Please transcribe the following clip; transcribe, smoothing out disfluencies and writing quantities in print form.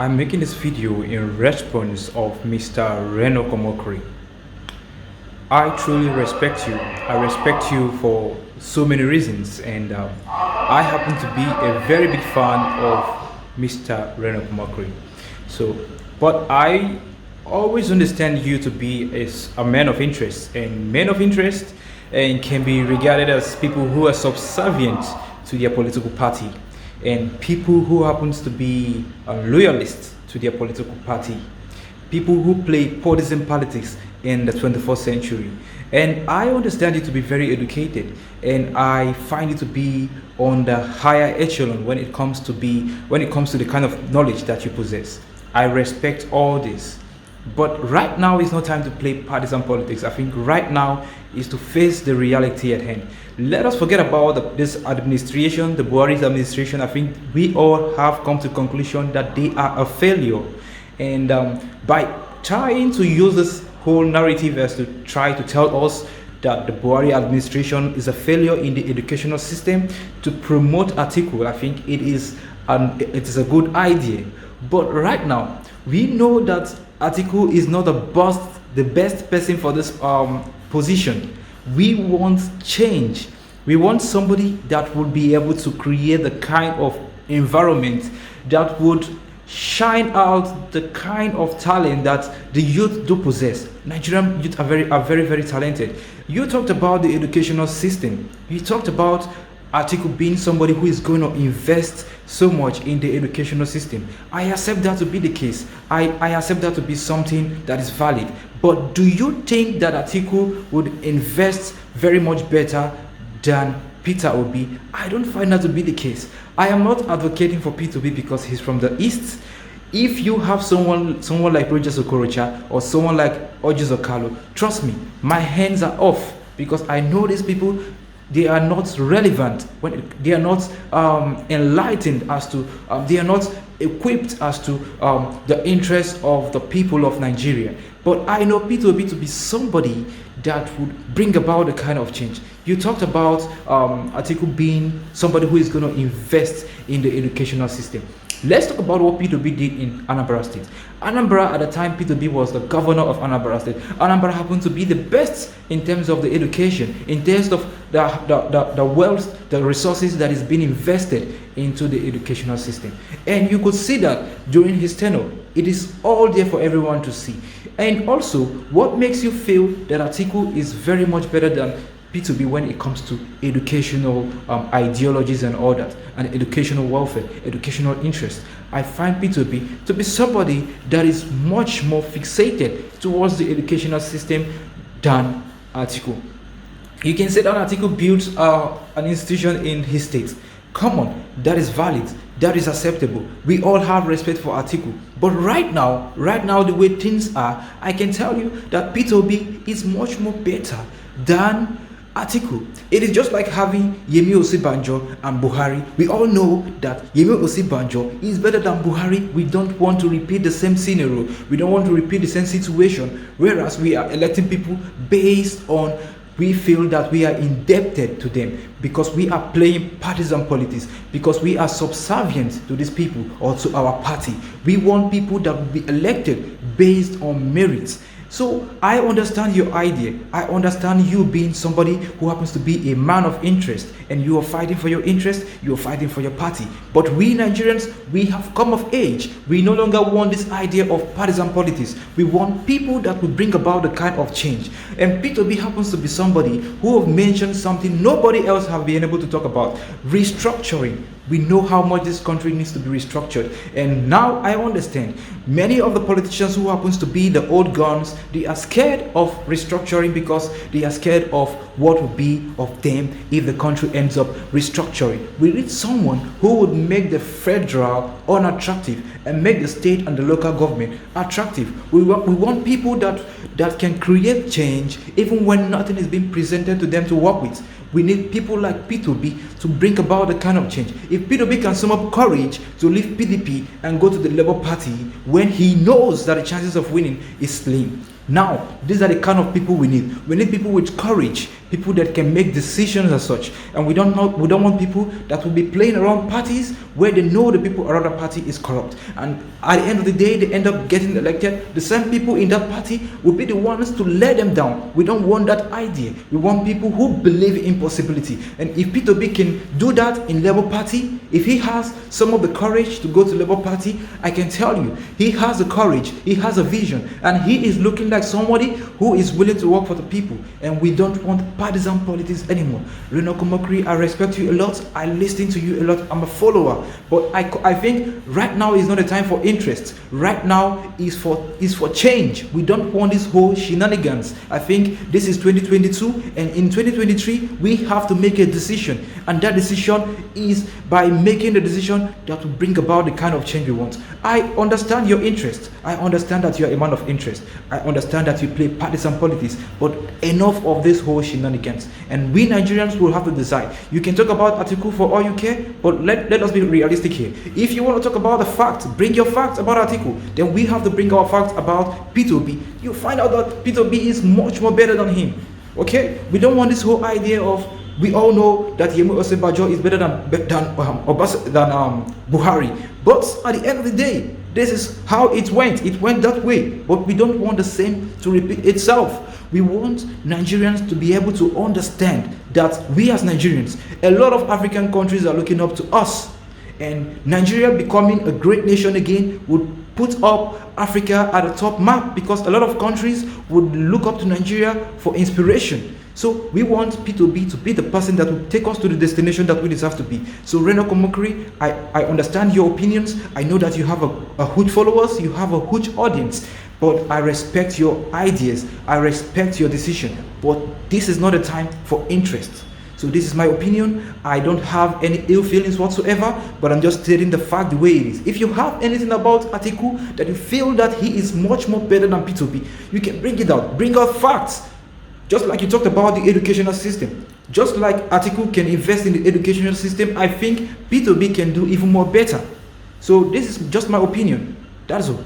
I'm making this video in response of Mr. Reno Omokri. I truly respect you. I respect you for so many reasons, and I happen to be a very big fan of Mr. Reno Omokri. So, but I always understand you to be a man of interest, and men of interest and can be regarded as people who are subservient to their political party and people who happens to be loyalists to their political party, people who play partisan politics in the 21st century. And I understand you to be very educated, and I find you to be on the higher echelon when it comes to the kind of knowledge that you possess. I respect all this. But right now is not time to play partisan politics. I think right now is to face the reality at hand. Let us forget about this administration, the Buhari's administration. I think we all have come to the conclusion that they are a failure. And by trying to use this whole narrative as to try to tell us that the Buhari administration is a failure in the educational system to promote article, I think it is a good idea. But right now, we know that Atiku is not the best person for this position. We want change. We want somebody that would be able to create the kind of environment that would shine out the kind of talent that the youth do possess. Nigerian youth are very, very talented. You talked about the educational system. You talked about Atiku being somebody who is going to invest so much in the educational system. I accept that to be the case. I accept that to be something that is valid. But do you think that Atiku would invest very much better than Peter Obi? I don't find that to be the case. I am not advocating for Peter Obi because he's from the East. If you have someone like Roger Okorocha or someone like Oji Okalo, trust me, my hands are off because I know these people. They are not relevant when they are not enlightened as to they are not equipped as to the interests of the people of Nigeria. But I know Peter Obi to be somebody that would bring about the kind of change. You talked about Atiku being somebody who is going to invest in the educational system. Let's talk about what Peter Obi did in Anambra State. Anambra, at the time Peter Obi was the governor of Anambra State, Anambra happened to be the best in terms of the education, in terms of the wealth, the resources that is being invested into the educational system. And you could see that during his tenure. It is all there for everyone to see. And also, what makes you feel that Atiku is very much better than P2B when it comes to educational ideologies and all that, and educational welfare, educational interest? I find P2B to be somebody that is much more fixated towards the educational system than Atiku. You can say that Atiku built an institution in his state. Come on, that is valid, that is acceptable. We all have respect for Atiku. But right now, the way things are, I can tell you that Peter Obi is much more better than Atiku. It is just like having Yemi Osibanjo and Buhari. We all know that Yemi Osibanjo is better than Buhari. We don't want to repeat the same scenario. We don't want to repeat the same situation. Whereas we are electing people based on we feel that we are indebted to them because we are playing partisan politics, because we are subservient to these people or to our party. We want people that will be elected based on merits. So I understand your idea. I understand you being somebody who happens to be a man of interest, and you are fighting for your interest, you are fighting for your party. But we Nigerians, we have come of age. We no longer want this idea of partisan politics. We want people that will bring about the kind of change. And Peter B happens to be somebody who have mentioned something nobody else have been able to talk about: restructuring. We know how much this country needs to be restructured. And now I understand many of the politicians who happens to be the old guns, they are scared of restructuring because they are scared of what will be of them if the country ends up restructuring. We need someone who would make the federal unattractive and make the state and the local government attractive. We want people that can create change even when nothing is being presented to them to work with. We need people like P2B to bring about the kind of change. If P2B can sum up courage to leave PDP and go to the Labour Party when he knows that the chances of winning is slim. Now, these are the kind of people we need. We need people with courage, people that can make decisions as such. And we don't want people that will be playing around parties where they know the people around the party is corrupt. And at the end of the day, they end up getting elected. The same people in that party will be the ones to let them down. We don't want that idea. We want people who believe in possibility. And if Peter Obi can do that in Labour Party, if he has some of the courage to go to Labour Party, I can tell you, he has the courage, he has a vision, and he is looking like somebody who is willing to work for the people. And we don't want partisan politics anymore. Reno Omokri, I respect you a lot. I listen to you a lot. I'm a follower. But I think right now is not a time for interest. Right now is for change. We don't want this whole shenanigans. I think this is 2022, and in 2023 we have to make a decision, and that decision is by making the decision that will bring about the kind of change we want. I understand your interest. I understand that you are a man of interest. I understand that you play partisan politics, but enough of this whole shenanigans. And we Nigerians will have to decide. You can talk about Atiku for all you care, but let us be realistic here. If you want to talk about the facts, bring your facts about Atiku. Then we have to bring our facts about Peter Obi. You find out that Peter Obi is much more better than him. Okay? We don't want this whole idea of, we all know that Yemi Osinbajo is better than Buhari. But at the end of the day, this is how it went. It went that way. But we don't want the same to repeat itself. We want Nigerians to be able to understand that we as Nigerians, a lot of African countries are looking up to us. And Nigeria becoming a great nation again would put up Africa at the top map, because a lot of countries would look up to Nigeria for inspiration. So we want Peter Obi to be the person that will take us to the destination that we deserve to be. So Reno Omokri, I understand your opinions. I know that you have a huge followers, you have a huge audience, but I respect your ideas. I respect your decision. But this is not a time for interest. So this is my opinion. I don't have any ill feelings whatsoever, but I'm just stating the fact the way it is. If you have anything about Atiku that you feel that he is much more better than Peter Obi, you can bring it out. Bring out facts. Just like you talked about the educational system. Just like Atiku can invest in the educational system, I think Peter Obi can do even more better. So this is just my opinion. That's all.